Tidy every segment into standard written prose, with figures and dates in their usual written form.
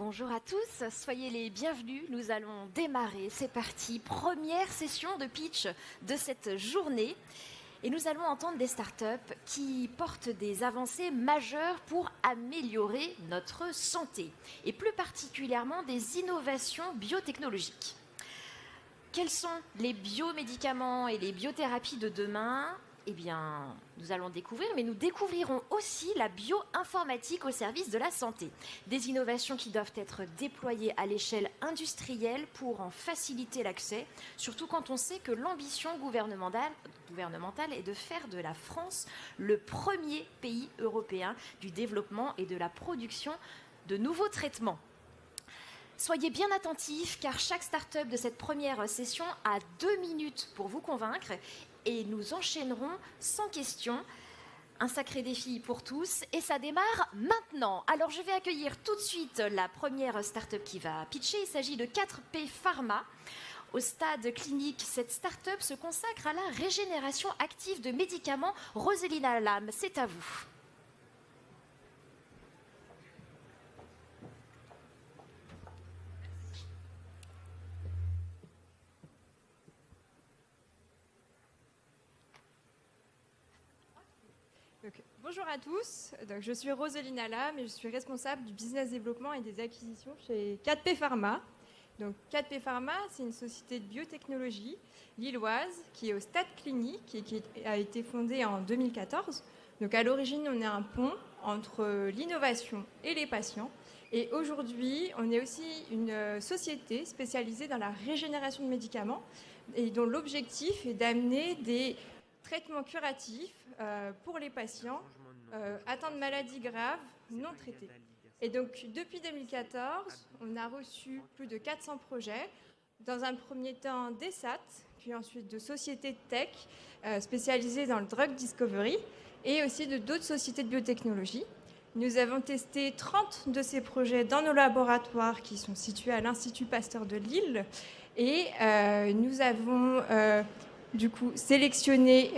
Bonjour à tous, soyez les bienvenus. Nous allons démarrer, c'est parti, première session de pitch de cette journée. Et nous allons entendre des startups qui portent des avancées majeures pour améliorer notre santé, et plus particulièrement des innovations biotechnologiques. Quels sont les biomédicaments et les biothérapies de demain ? Eh bien, nous allons découvrir, mais nous découvrirons aussi la bioinformatique au service de la santé. Des innovations qui doivent être déployées à l'échelle industrielle pour en faciliter l'accès, surtout quand on sait que l'ambition gouvernementale est de faire de la France le premier pays européen du développement et de la production de nouveaux traitements. Soyez bien attentifs car chaque start-up de cette première session a 2 minutes pour vous convaincre et nous enchaînerons sans question. Un sacré défi pour tous et ça démarre maintenant. Alors je vais accueillir tout de suite la première start-up qui va pitcher. Il s'agit de 4P Pharma. Au stade clinique, cette start-up se consacre à la régénération active de médicaments. Roselina Lam, c'est à vous. Bonjour à tous, je suis Roselina Lam et je suis responsable du business développement et des acquisitions chez 4P Pharma. Donc 4P Pharma, c'est une société de biotechnologie lilloise qui est au stade clinique et qui a été fondée en 2014. Donc à l'origine, on est un pont entre l'innovation et les patients. Et aujourd'hui, on est aussi une société spécialisée dans la régénération de médicaments et dont l'objectif est d'amener des traitements curatifs pour les patients atteints de maladies graves non traitées. Et donc, depuis 2014, on a reçu plus de 400 projets. Dans un premier temps, des SAT, puis ensuite de sociétés de tech spécialisées dans le drug discovery et aussi de d'autres sociétés de biotechnologie. Nous avons testé 30 de ces projets dans nos laboratoires qui sont situés à l'Institut Pasteur de Lille. Et nous avons du coup sélectionné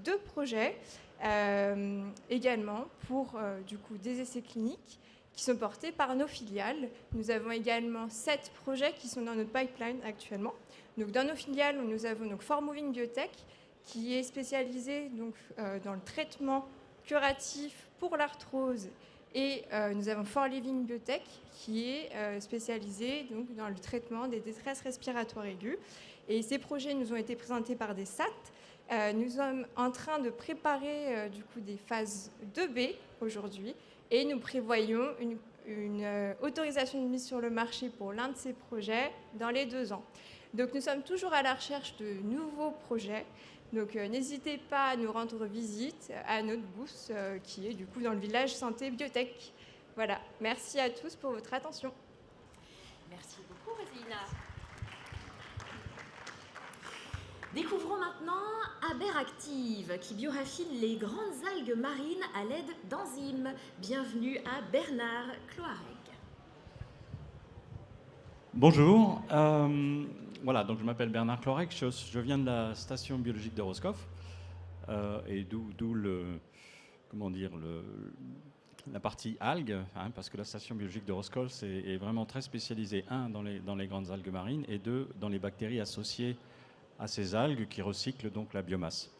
2 projets également pour du coup des essais cliniques qui sont portés par nos filiales. Nous avons également 7 projets qui sont dans notre pipeline actuellement. Donc dans nos filiales, nous avons donc Formoving Biotech qui est spécialisé donc dans le traitement curatif pour l'arthrose, et nous avons For Living Biotech qui est spécialisé donc dans le traitement des détresses respiratoires aiguës. Et ces projets nous ont été présentés par des SAT. Nous sommes en train de préparer du coup des phases 2B aujourd'hui et nous prévoyons une autorisation de mise sur le marché pour l'un de ces projets dans les 2 ans. Donc nous sommes toujours à la recherche de nouveaux projets. Donc n'hésitez pas à nous rendre visite à notre booth qui est du coup dans le village Santé Biotech. Voilà, merci à tous pour votre attention. Merci beaucoup Roselina. Découvrons maintenant Aberactive, qui bioraffine les grandes algues marines à l'aide d'enzymes. Bienvenue à Bernard Cloarec. Bonjour, voilà, donc je m'appelle Bernard Cloarec, je viens de la station biologique de Roscoff, et d'où la partie algues, parce que la station biologique de Roscoff est vraiment très spécialisée, dans les grandes algues marines, et 2, dans les bactéries associées à ces algues qui recyclent donc la biomasse.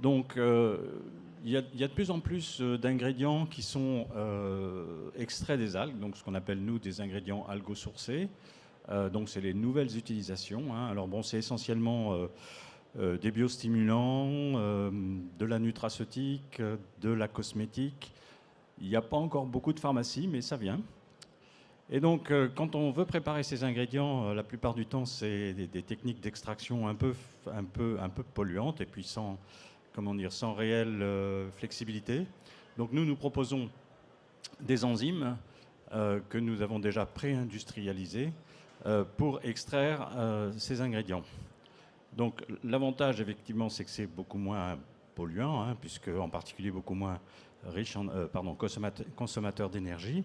Donc il y a de plus en plus d'ingrédients qui sont extraits des algues, donc ce qu'on appelle nous des ingrédients algosourcés. Donc c'est les nouvelles utilisations. Alors bon, c'est essentiellement des biostimulants, de la nutraceutique, de la cosmétique. Il n'y a pas encore beaucoup de pharmacie, mais ça vient. Et donc, quand on veut préparer ces ingrédients, la plupart du temps, c'est des techniques d'extraction un peu polluantes et puis sans réelle flexibilité. Donc, nous proposons des enzymes que nous avons déjà pré-industrialisées pour extraire ces ingrédients. Donc, l'avantage, effectivement, c'est que c'est beaucoup moins polluant, puisque, en particulier, beaucoup moins riche consommateur d'énergie.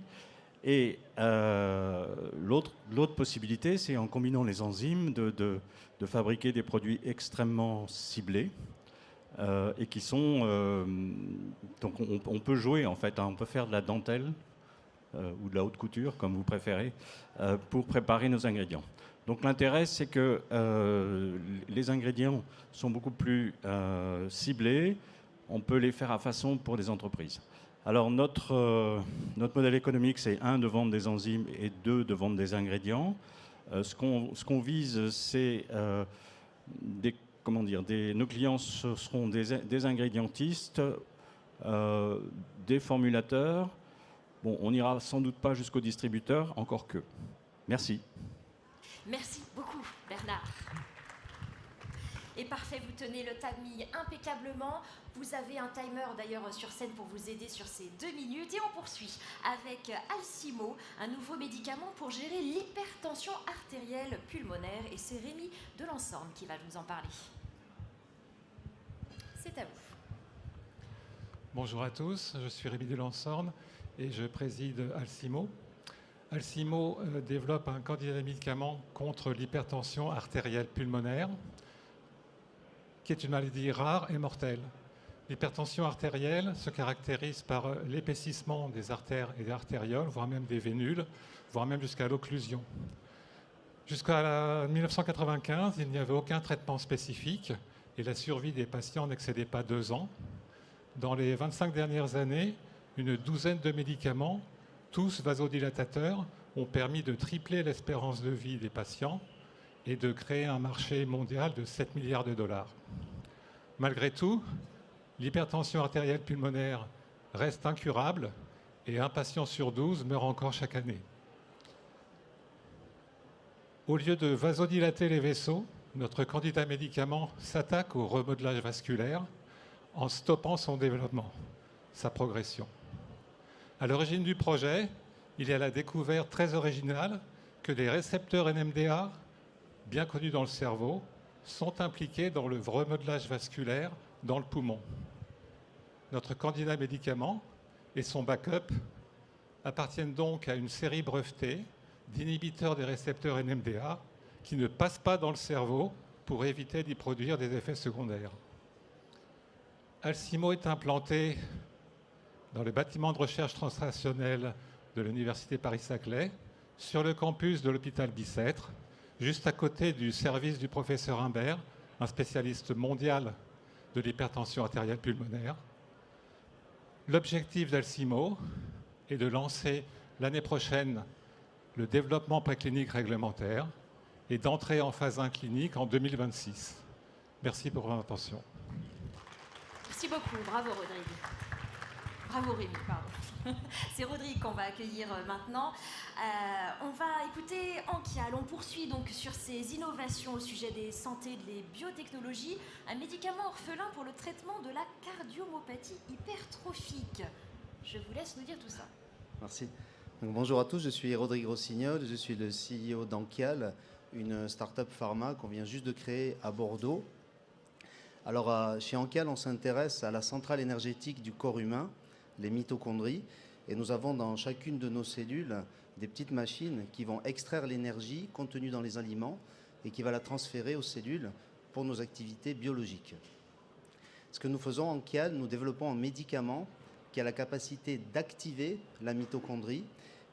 Et l'autre possibilité, c'est en combinant les enzymes de fabriquer des produits extrêmement ciblés et qui sont... donc on peut jouer en fait, on peut faire de la dentelle ou de la haute couture, comme vous préférez, pour préparer nos ingrédients. Donc l'intérêt, c'est que les ingrédients sont beaucoup plus ciblés. On peut les faire à façon pour des entreprises. Alors notre modèle économique, c'est 1, de vendre des enzymes et 2, de vendre des ingrédients. Ce qu'on vise, c'est nos clients, ce seront des ingrédientistes, des formulateurs. Bon, on n'ira sans doute pas jusqu'au distributeur, encore que. Merci. Merci beaucoup, Bernard. Et parfait, vous tenez le timing impeccablement. Vous avez un timer d'ailleurs sur scène pour vous aider sur ces 2 minutes. Et on poursuit avec Alsimo, un nouveau médicament pour gérer l'hypertension artérielle pulmonaire. Et c'est Rémi Delansorne qui va nous en parler. C'est à vous. Bonjour à tous, je suis Rémi Delansorne et je préside Alsimo. Alsimo développe un candidat médicament contre l'hypertension artérielle pulmonaire, qui est une maladie rare et mortelle. L'hypertension artérielle se caractérise par l'épaississement des artères et des artérioles, voire même des vénules, voire même jusqu'à l'occlusion. Jusqu'à 1995, il n'y avait aucun traitement spécifique et la survie des patients n'excédait pas 2 ans. Dans les 25 dernières années, une douzaine de médicaments, tous vasodilatateurs, ont permis de tripler l'espérance de vie des patients et de créer un marché mondial de 7 milliards de dollars. Malgré tout, l'hypertension artérielle pulmonaire reste incurable et un patient sur 12 meurt encore chaque année. Au lieu de vasodilater les vaisseaux, notre candidat médicament s'attaque au remodelage vasculaire en stoppant son développement, sa progression. À l'origine du projet, il y a la découverte très originale que les récepteurs NMDA, bien connus dans le cerveau, sont impliqués dans le remodelage vasculaire dans le poumon. Notre candidat médicament et son backup appartiennent donc à une série brevetée d'inhibiteurs des récepteurs NMDA qui ne passent pas dans le cerveau pour éviter d'y produire des effets secondaires. Alsimo est implanté dans le bâtiment de recherche translationnelle de l'Université Paris-Saclay, sur le campus de l'hôpital Bicêtre, juste à côté du service du professeur Imbert, un spécialiste mondial de l'hypertension artérielle pulmonaire. L'objectif d'Alsimo est de lancer l'année prochaine le développement préclinique réglementaire et d'entrer en phase 1 clinique en 2026. Merci pour votre attention. Merci beaucoup, bravo Rodrigue. Bravo Rémi, pardon. C'est Rodrigue qu'on va accueillir maintenant. On va écouter Ankial. On poursuit donc sur ces innovations au sujet des santé, des biotechnologies. Un médicament orphelin pour le traitement de la cardiomyopathie hypertrophique. Je vous laisse nous dire tout ça. Merci. Donc, bonjour à tous, je suis Rodrigue Rossignol, je suis le CEO d'Ankial, une start-up pharma qu'on vient juste de créer à Bordeaux. Alors, chez Ankial, on s'intéresse à la centrale énergétique du corps humain, les mitochondries, et nous avons dans chacune de nos cellules des petites machines qui vont extraire l'énergie contenue dans les aliments et qui va la transférer aux cellules pour nos activités biologiques. Ce que nous faisons en Ankial, nous développons un médicament qui a la capacité d'activer la mitochondrie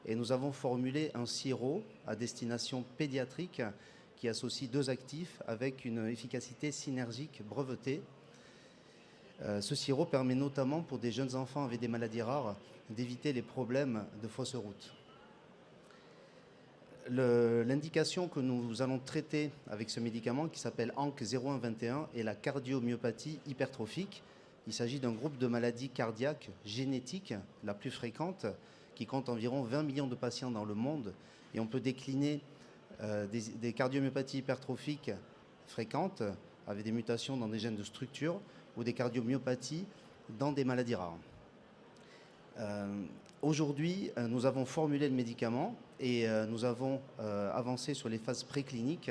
et nous avons formulé un sirop à destination pédiatrique qui associe 2 actifs avec une efficacité synergique brevetée. Ce sirop permet notamment pour des jeunes enfants avec des maladies rares d'éviter les problèmes de fausses routes. L'indication que nous allons traiter avec ce médicament qui s'appelle ANC 0121 est la cardiomyopathie hypertrophique. Il s'agit d'un groupe de maladies cardiaques génétiques la plus fréquente qui compte environ 20 millions de patients dans le monde et on peut décliner des cardiomyopathies hypertrophiques fréquentes avec des mutations dans des gènes de structure ou des cardiomyopathies dans des maladies rares. Aujourd'hui, nous avons formulé le médicament et nous avons avancé sur les phases précliniques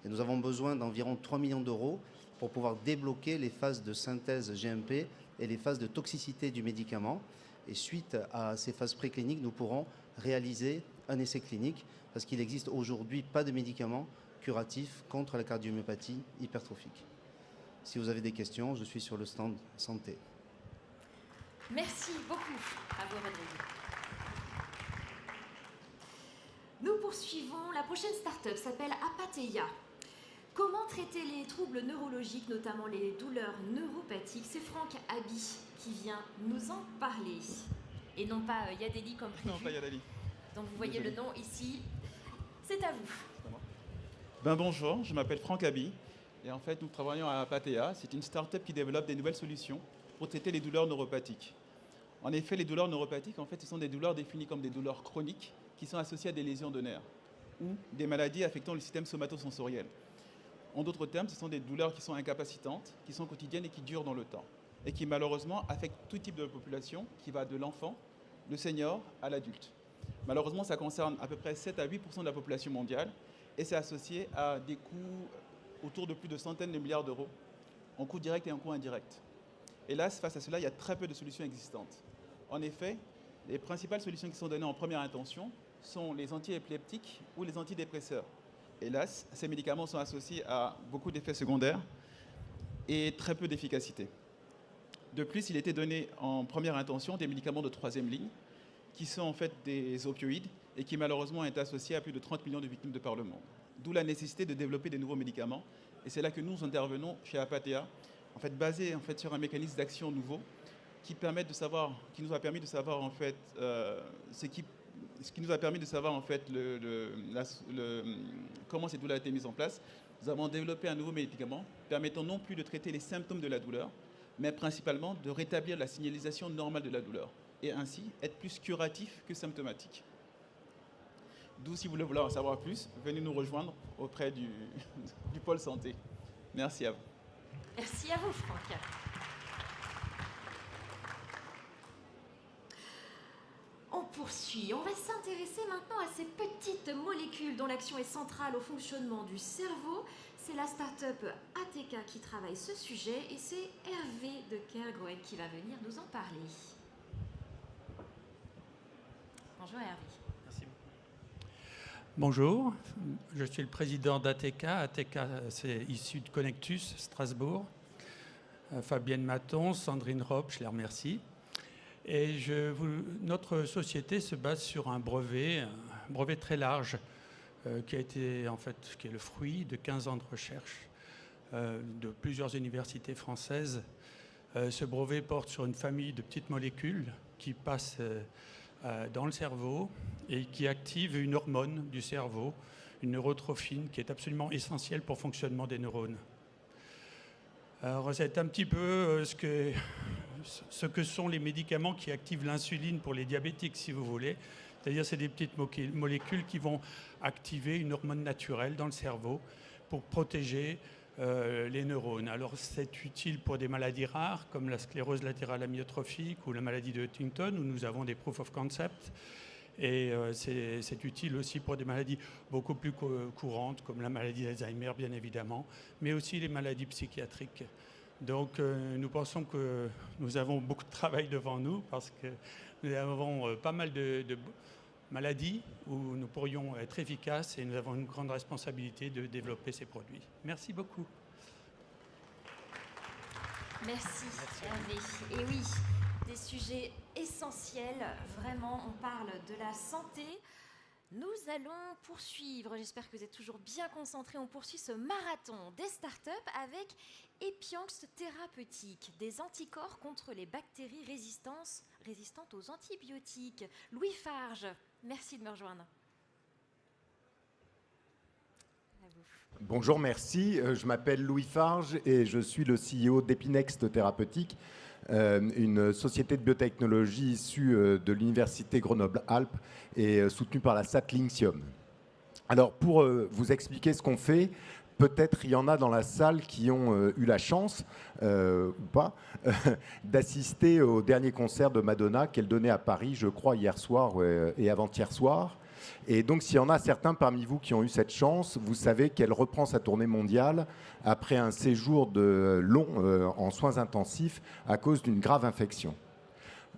et nous avons besoin d'environ 3 millions d'euros pour pouvoir débloquer les phases de synthèse GMP et les phases de toxicité du médicament. Et suite à ces phases précliniques, nous pourrons réaliser un essai clinique parce qu'il n'existe aujourd'hui pas de médicament curatif contre la cardiomyopathie hypertrophique. Si vous avez des questions, je suis sur le stand santé. Merci beaucoup à vous, Rodrigue. Nous poursuivons. La prochaine start-up s'appelle Apatheia. Comment traiter les troubles neurologiques, notamment les douleurs neuropathiques? C'est Franck Abi qui vient nous en parler. Et non pas Yadeli comme prévu. Non, pas Yadeli. Donc vous voyez Désolé. le nom ici. C'est à vous. Bonjour, je m'appelle Franck Abi. Et en fait, nous travaillons à Apatheia. C'est une start-up qui développe des nouvelles solutions pour traiter les douleurs neuropathiques. En effet, les douleurs neuropathiques, en fait, ce sont des douleurs définies comme des douleurs chroniques qui sont associées à des lésions de nerfs ou des maladies affectant le système somatosensoriel. En d'autres termes, ce sont des douleurs qui sont incapacitantes, qui sont quotidiennes et qui durent dans le temps. Et qui malheureusement affectent tout type de population, qui va de l'enfant, le senior, à l'adulte. Malheureusement, ça concerne à peu près 7 à 8% de la population mondiale et c'est associé à des coûts autour de plus de centaines de milliards d'euros, en coûts directs et en coûts indirects. Hélas, face à cela, il y a très peu de solutions existantes. En effet, les principales solutions qui sont données en première intention sont les antiépileptiques ou les antidépresseurs. Hélas, ces médicaments sont associés à beaucoup d'effets secondaires et très peu d'efficacité. De plus, il était donné en première intention des médicaments de troisième ligne, qui sont en fait des opioïdes et qui malheureusement ont été associés à plus de 30 millions de victimes de par le monde. D'où la nécessité de développer des nouveaux médicaments. Et c'est là que nous intervenons chez Apatheia, en fait, basé en fait, sur un mécanisme d'action nouveau qui nous a permis de savoir en fait comment cette douleur a été mise en place. Nous avons développé un nouveau médicament permettant non plus de traiter les symptômes de la douleur, mais principalement de rétablir la signalisation normale de la douleur et ainsi être plus curatif que symptomatique. D'où, si vous voulez en savoir plus, venez nous rejoindre auprès du pôle santé. Merci à vous. Merci à vous, Franck. On poursuit. On va s'intéresser maintenant à ces petites molécules dont l'action est centrale au fonctionnement du cerveau. C'est la start-up ATK qui travaille ce sujet et c'est Hervé de Kergoen qui va venir nous en parler. Bonjour Hervé. Merci beaucoup. Bonjour, je suis le président d'ATK. ATK, c'est issu de Connectus, Strasbourg. Fabienne Maton, Sandrine Rob, je les remercie. Et notre société se base sur un brevet très large qui est le fruit de 15 ans de recherche de plusieurs universités françaises. Ce brevet porte sur une famille de petites molécules qui passent dans le cerveau et qui activent une hormone du cerveau, une neurotrophine, qui est absolument essentielle pour le fonctionnement des neurones. Alors, c'est un petit peu ce que sont les médicaments qui activent l'insuline pour les diabétiques, si vous voulez. C'est-à-dire c'est des petites molécules qui vont activer une hormone naturelle dans le cerveau pour protéger les neurones. Alors c'est utile pour des maladies rares comme la sclérose latérale amyotrophique ou la maladie de Huntington où nous avons des proof of concept. Et c'est utile aussi pour des maladies beaucoup plus courantes comme la maladie d'Alzheimer bien évidemment, mais aussi les maladies psychiatriques. Donc nous pensons que nous avons beaucoup de travail devant nous parce que nous avons pas mal de maladies où nous pourrions être efficaces et nous avons une grande responsabilité de développer ces produits. Merci beaucoup. Merci Hervé. Et oui, des sujets essentiels, vraiment, on parle de la santé. Nous allons poursuivre, j'espère que vous êtes toujours bien concentrés, on poursuit ce marathon des startups avec Epianx Thérapeutique, des anticorps contre les bactéries résistantes aux antibiotiques. Louis Farge, merci de me rejoindre. À vous. Bonjour, merci. Je m'appelle Louis Farge et je suis le CEO d'Epinext Thérapeutique, une société de biotechnologie issue de l'université Grenoble-Alpes et soutenue par la SAT Lynxium. Alors, pour vous expliquer ce qu'on fait, peut-être il y en a dans la salle qui ont eu la chance, ou pas, d'assister au dernier concert de Madonna qu'elle donnait à Paris, je crois, hier soir et avant-hier soir. Et donc, s'il y en a certains parmi vous qui ont eu cette chance, vous savez qu'elle reprend sa tournée mondiale après un séjour long en soins intensifs à cause d'une grave infection.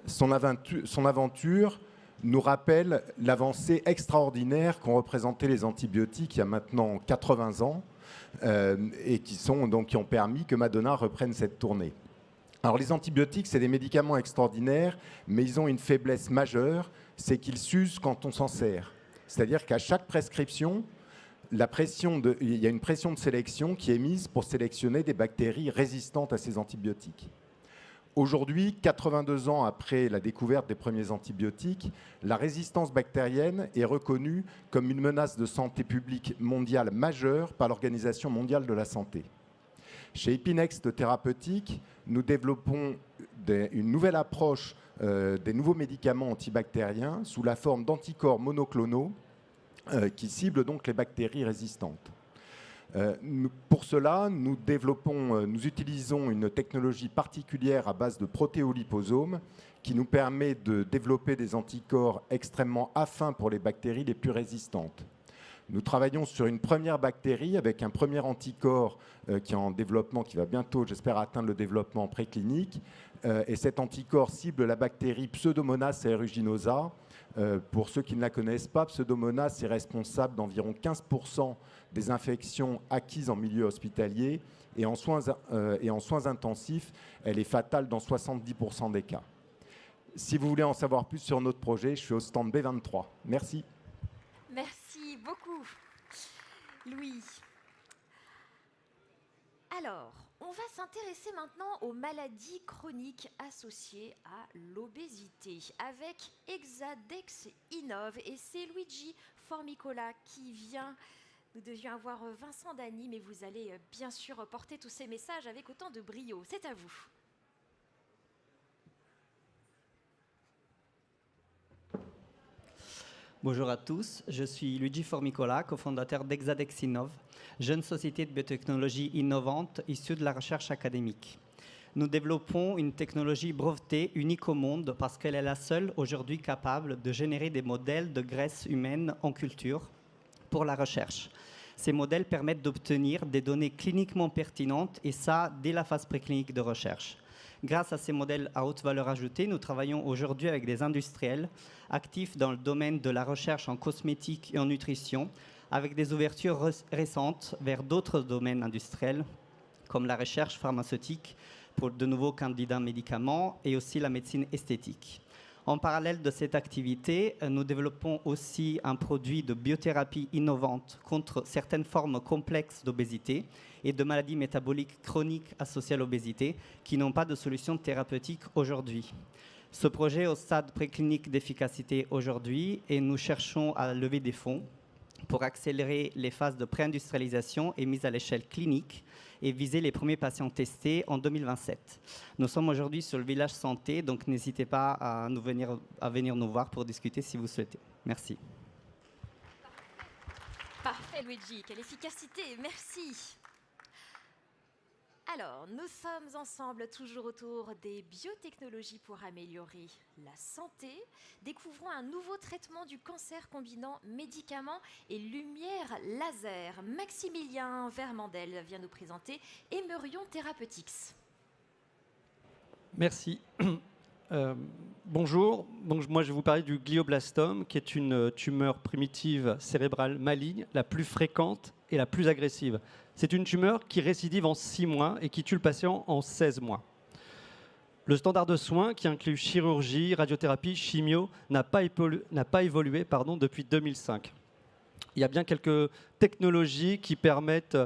Son aventure nous rappelle l'avancée extraordinaire qu'ont représenté les antibiotiques il y a maintenant 80 ans et qui ont permis que Madonna reprenne cette tournée. Alors, les antibiotiques, c'est des médicaments extraordinaires, mais ils ont une faiblesse majeure, c'est qu'ils s'usent quand on s'en sert. C'est-à-dire qu'à chaque prescription, il y a une pression de sélection qui est mise pour sélectionner des bactéries résistantes à ces antibiotiques. Aujourd'hui, 82 ans après la découverte des premiers antibiotiques, la résistance bactérienne est reconnue comme une menace de santé publique mondiale majeure par l'Organisation mondiale de la santé. Chez Epinext Thérapeutique, nous développons une nouvelle approche des nouveaux médicaments antibactériens sous la forme d'anticorps monoclonaux qui ciblent donc les bactéries résistantes. Pour cela, nous utilisons une technologie particulière à base de protéoliposomes qui nous permet de développer des anticorps extrêmement affins pour les bactéries les plus résistantes. Nous travaillons sur une première bactérie avec un premier anticorps qui est en développement, qui va bientôt, j'espère, atteindre le développement préclinique. Et cet anticorps cible la bactérie Pseudomonas aeruginosa. Pour ceux qui ne la connaissent pas, Pseudomonas est responsable d'environ 15% des infections acquises en milieu hospitalier et en soins intensifs, elle est fatale dans 70% des cas. Si vous voulez en savoir plus sur notre projet, je suis au stand B23. Merci. Merci beaucoup, Louis. Alors, on va s'intéresser maintenant aux maladies chroniques associées à l'obésité avec Exadex Innov. Et c'est Luigi Formicola qui vient. Nous devions avoir Vincent Dany, mais vous allez bien sûr porter tous ces messages avec autant de brio. C'est à vous. Bonjour à tous, je suis Luigi Formicola, cofondateur d'Exadex Innov, jeune société de biotechnologie innovante issue de la recherche académique. Nous développons une technologie brevetée unique au monde parce qu'elle est la seule aujourd'hui capable de générer des modèles de graisse humaine en culture pour la recherche. Ces modèles permettent d'obtenir des données cliniquement pertinentes et ça dès la phase préclinique de recherche. Grâce à ces modèles à haute valeur ajoutée, nous travaillons aujourd'hui avec des industriels actifs dans le domaine de la recherche en cosmétique et en nutrition, avec des ouvertures récentes vers d'autres domaines industriels, comme la recherche pharmaceutique pour de nouveaux candidats médicaments et aussi la médecine esthétique. En parallèle de cette activité, nous développons aussi un produit de biothérapie innovante contre certaines formes complexes d'obésité et de maladies métaboliques chroniques associées à l'obésité qui n'ont pas de solution thérapeutique aujourd'hui. Ce projet est au stade préclinique d'efficacité aujourd'hui et nous cherchons à lever des fonds pour accélérer les phases de préindustrialisation et mise à l'échelle clinique et viser les premiers patients testés en 2027. Nous sommes aujourd'hui sur le village santé, donc n'hésitez pas à venir nous voir pour discuter si vous souhaitez. Merci. Parfait, Luigi. Quelle efficacité. Merci. Alors, nous sommes ensemble toujours autour des biotechnologies pour améliorer la santé. Découvrons un nouveau traitement du cancer combinant médicaments et lumière laser. Maximilien Vermandel vient nous présenter Emerion Therapeutics. Merci. Bonjour. Donc, moi, je vais vous parler du glioblastome, qui est une tumeur primitive cérébrale maligne, la plus fréquente et la plus agressive. C'est une tumeur qui récidive en 6 mois et qui tue le patient en 16 mois. Le standard de soins, qui inclut chirurgie, radiothérapie, chimio, n'a pas évolué depuis 2005. Il y a bien quelques technologies qui permettent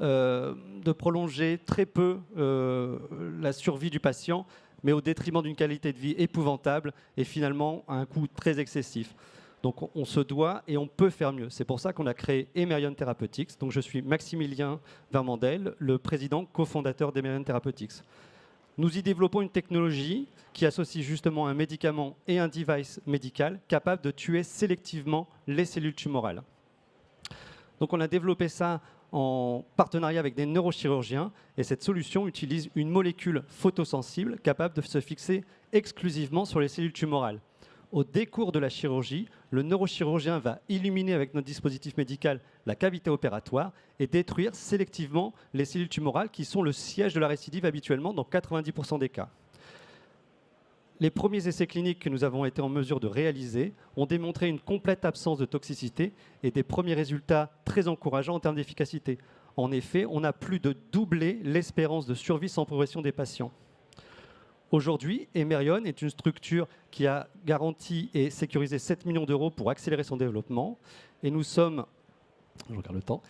de prolonger très peu la survie du patient, mais au détriment d'une qualité de vie épouvantable et finalement à un coût très excessif. Donc on se doit et on peut faire mieux. C'est pour ça qu'on a créé Emerion Therapeutics. Donc je suis Maximilien Vermandel, le président cofondateur d'Emerion Therapeutics. Nous y développons une technologie qui associe justement un médicament et un device médical capable de tuer sélectivement les cellules tumorales. Donc on a développé ça en partenariat avec des neurochirurgiens et cette solution utilise une molécule photosensible capable de se fixer exclusivement sur les cellules tumorales. Au décours de la chirurgie, le neurochirurgien va illuminer avec notre dispositif médical la cavité opératoire et détruire sélectivement les cellules tumorales qui sont le siège de la récidive habituellement dans 90% des cas. Les premiers essais cliniques que nous avons été en mesure de réaliser ont démontré une complète absence de toxicité et des premiers résultats très encourageants en termes d'efficacité. En effet, on a plus de doublé l'espérance de survie sans progression des patients. Aujourd'hui, Emerion est une structure qui a garanti et sécurisé 7 millions d'euros pour accélérer son développement. Et nous sommes, je regarde le temps,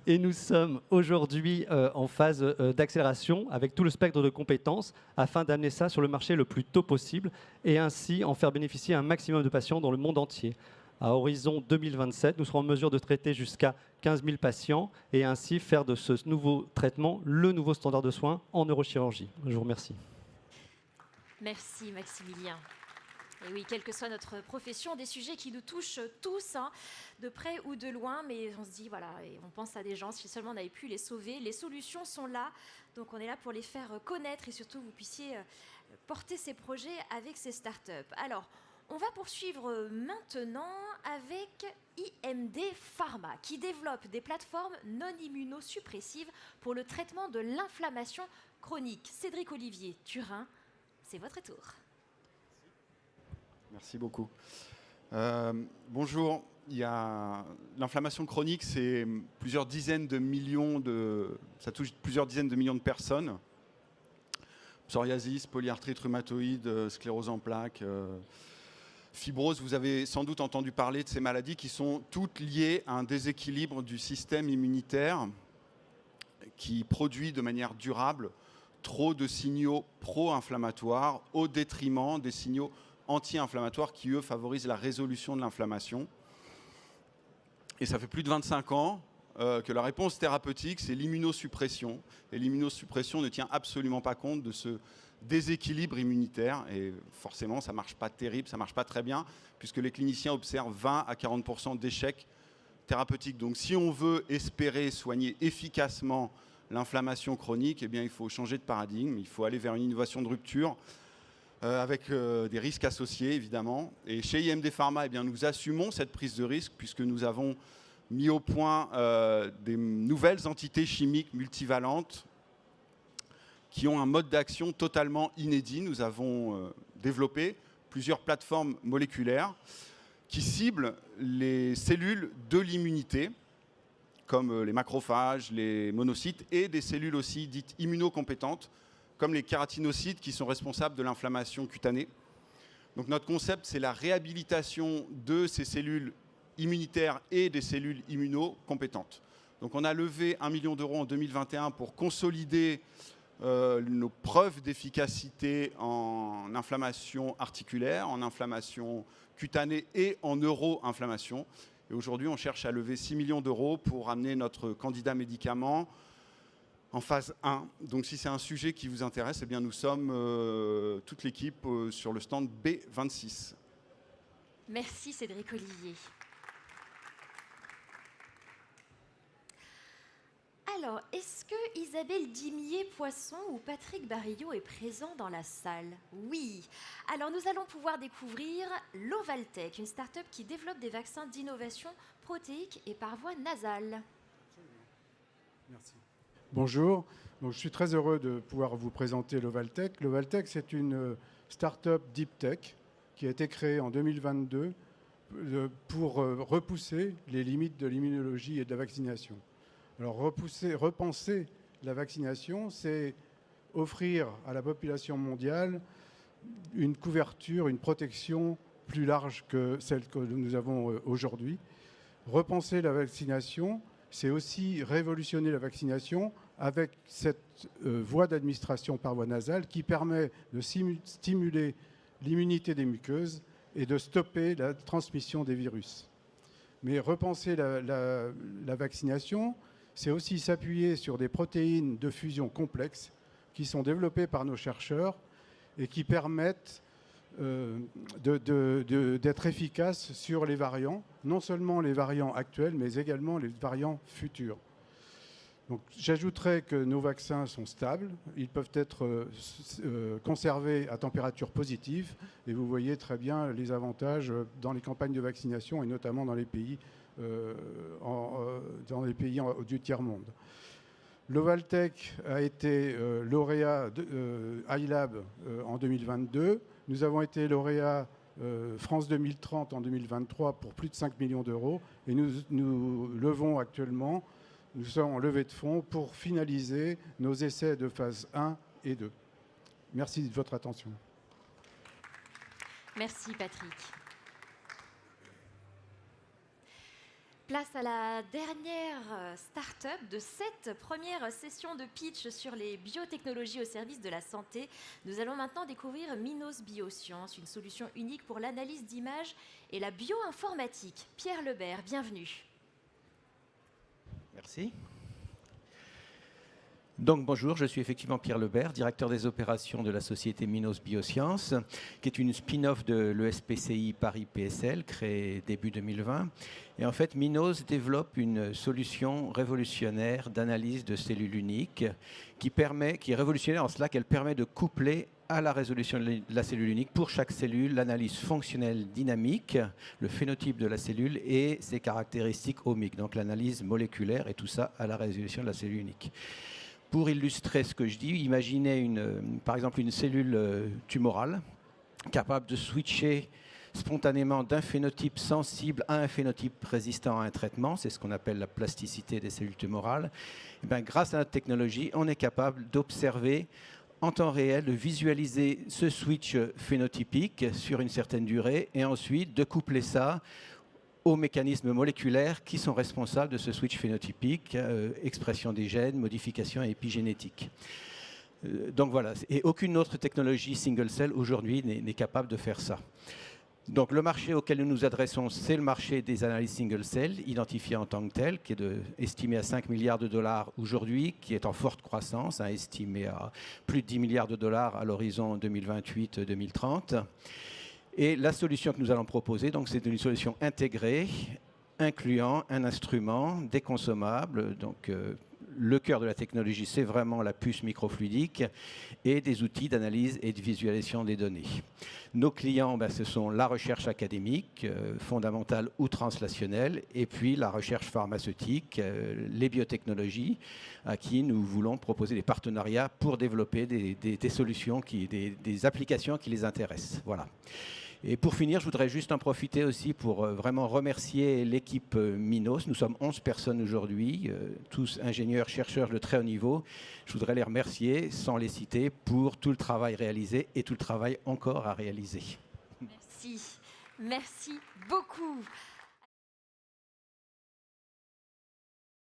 et nous sommes aujourd'hui en phase d'accélération avec tout le spectre de compétences afin d'amener ça sur le marché le plus tôt possible et ainsi en faire bénéficier un maximum de patients dans le monde entier. À horizon 2027, nous serons en mesure de traiter jusqu'à 15 000 patients et ainsi faire de ce nouveau traitement le nouveau standard de soins en neurochirurgie. Je vous remercie. Merci Maximilien. Et oui, quelle que soit notre profession, des sujets qui nous touchent tous, hein, de près ou de loin, mais on se dit, voilà, et on pense à des gens, si seulement on avait pu les sauver. Les solutions sont là, donc on est là pour les faire connaître et surtout vous puissiez porter ces projets avec ces startups. Alors, on va poursuivre maintenant avec IMD Pharma, qui développe des plateformes non immunosuppressives pour le traitement de l'inflammation chronique. Cédric Olivier, Turin, c'est votre tour. Merci beaucoup. Bonjour. L'inflammation chronique, c'est plusieurs dizaines de millions ça touche plusieurs dizaines de millions de personnes. Psoriasis, polyarthrite rhumatoïde, sclérose en plaques, fibrose. Vous avez sans doute entendu parler de ces maladies qui sont toutes liées à un déséquilibre du système immunitaire qui produit de manière durable trop de signaux pro-inflammatoires au détriment des signaux anti-inflammatoires qui, eux, favorisent la résolution de l'inflammation. Et ça fait plus de 25 ans que la réponse thérapeutique, c'est l'immunosuppression. Et l'immunosuppression ne tient absolument pas compte de ce déséquilibre immunitaire. Et forcément, ça ne marche pas terrible, ça ne marche pas très bien, puisque les cliniciens observent 20 à 40% d'échecs thérapeutiques. Donc si on veut espérer soigner efficacement l'inflammation chronique, eh bien, il faut changer de paradigme, il faut aller vers une innovation de rupture, avec des risques associés, évidemment. Et chez IMD Pharma, eh bien, nous assumons cette prise de risque puisque nous avons mis au point des nouvelles entités chimiques multivalentes qui ont un mode d'action totalement inédit. Nous avons développé plusieurs plateformes moléculaires qui ciblent les cellules de l'immunité, comme les macrophages, les monocytes, et des cellules aussi dites immunocompétentes, comme les kératinocytes qui sont responsables de l'inflammation cutanée. Donc notre concept, c'est la réhabilitation de ces cellules immunitaires et des cellules immunocompétentes. Donc on a levé 1 million d'euros en 2021 pour consolider nos preuves d'efficacité en inflammation articulaire, en inflammation cutanée et en neuro-inflammation. Et aujourd'hui, on cherche à lever 6 millions d'euros pour amener notre candidat médicament en phase 1. Donc si c'est un sujet qui vous intéresse, eh bien nous sommes toute l'équipe sur le stand B26. Merci Cédric Olivier. Alors, est-ce que Isabelle Dimier-Poisson ou Patrick Barillot est présent dans la salle? Oui. Alors, nous allons pouvoir découvrir l'Ovaltech, une start-up qui développe des vaccins d'innovation protéique et par voie nasale. Merci. Bonjour. Donc, je suis très heureux de pouvoir vous présenter l'Ovaltech. L'Ovaltech, c'est une start-up deep tech qui a été créée en 2022 pour repousser les limites de l'immunologie et de la vaccination. Alors, repenser la vaccination, c'est offrir à la population mondiale une couverture, une protection plus large que celle que nous avons aujourd'hui. Repenser la vaccination, c'est aussi révolutionner la vaccination avec cette voie d'administration par voie nasale qui permet de stimuler l'immunité des muqueuses et de stopper la transmission des virus. Mais repenser la vaccination, c'est aussi s'appuyer sur des protéines de fusion complexes qui sont développées par nos chercheurs et qui permettent d'être efficaces sur les variants, non seulement les variants actuels, mais également les variants futurs. Donc, j'ajouterais que nos vaccins sont stables, ils peuvent être conservés à température positive, et vous voyez très bien les avantages dans les campagnes de vaccination, et notamment dans les pays du tiers-monde. L'Ovaltech a été lauréat iLab en 2022. Nous avons été lauréat France 2030 en 2023 pour plus de 5 millions d'euros. Et nous levons actuellement, nous sommes en levée de fonds pour finaliser nos essais de phase 1 et 2. Merci de votre attention. Merci Patrick. Place à la dernière start-up de cette première session de pitch sur les biotechnologies au service de la santé. Nous allons maintenant découvrir Minos Biosciences, une solution unique pour l'analyse d'images et la bioinformatique. Pierre Lebert, bienvenue. Merci. Donc bonjour, je suis effectivement Pierre Lebert, directeur des opérations de la société Minos Biosciences, qui est une spin-off de l'ESPCI Paris PSL, créée début 2020. Et en fait, Minos développe une solution révolutionnaire d'analyse de cellules uniques qui est révolutionnaire en cela qu'elle permet de coupler à la résolution de la cellule unique pour chaque cellule l'analyse fonctionnelle dynamique, le phénotype de la cellule et ses caractéristiques omiques, donc l'analyse moléculaire et tout ça à la résolution de la cellule unique. Pour illustrer ce que je dis, imaginez par exemple une cellule tumorale capable de switcher spontanément d'un phénotype sensible à un phénotype résistant à un traitement. C'est ce qu'on appelle la plasticité des cellules tumorales. Et bien, grâce à notre technologie, on est capable d'observer en temps réel, de visualiser ce switch phénotypique sur une certaine durée et ensuite de coupler ça aux mécanismes moléculaires qui sont responsables de ce switch phénotypique, expression des gènes, modification épigénétique. Donc voilà, et aucune autre technologie single cell aujourd'hui n'est capable de faire ça. Donc le marché auquel nous nous adressons, c'est le marché des analyses single cell, identifié en tant que tel, qui est estimé à 5 milliards de dollars aujourd'hui, qui est en forte croissance, estimé à plus de 10 milliards de dollars à l'horizon 2028-2030. Et la solution que nous allons proposer, donc, c'est une solution intégrée, incluant un instrument, des consommables. Donc, le cœur de la technologie, c'est vraiment la puce microfluidique et des outils d'analyse et de visualisation des données. Nos clients, ce sont la recherche académique, fondamentale ou translationnelle, et puis la recherche pharmaceutique, les biotechnologies, à qui nous voulons proposer des partenariats pour développer des solutions, des applications qui les intéressent. Voilà. Et pour finir, je voudrais juste en profiter aussi pour vraiment remercier l'équipe Minos. Nous sommes 11 personnes aujourd'hui, tous ingénieurs, chercheurs de très haut niveau. Je voudrais les remercier, sans les citer, pour tout le travail réalisé et tout le travail encore à réaliser. Merci. Merci beaucoup.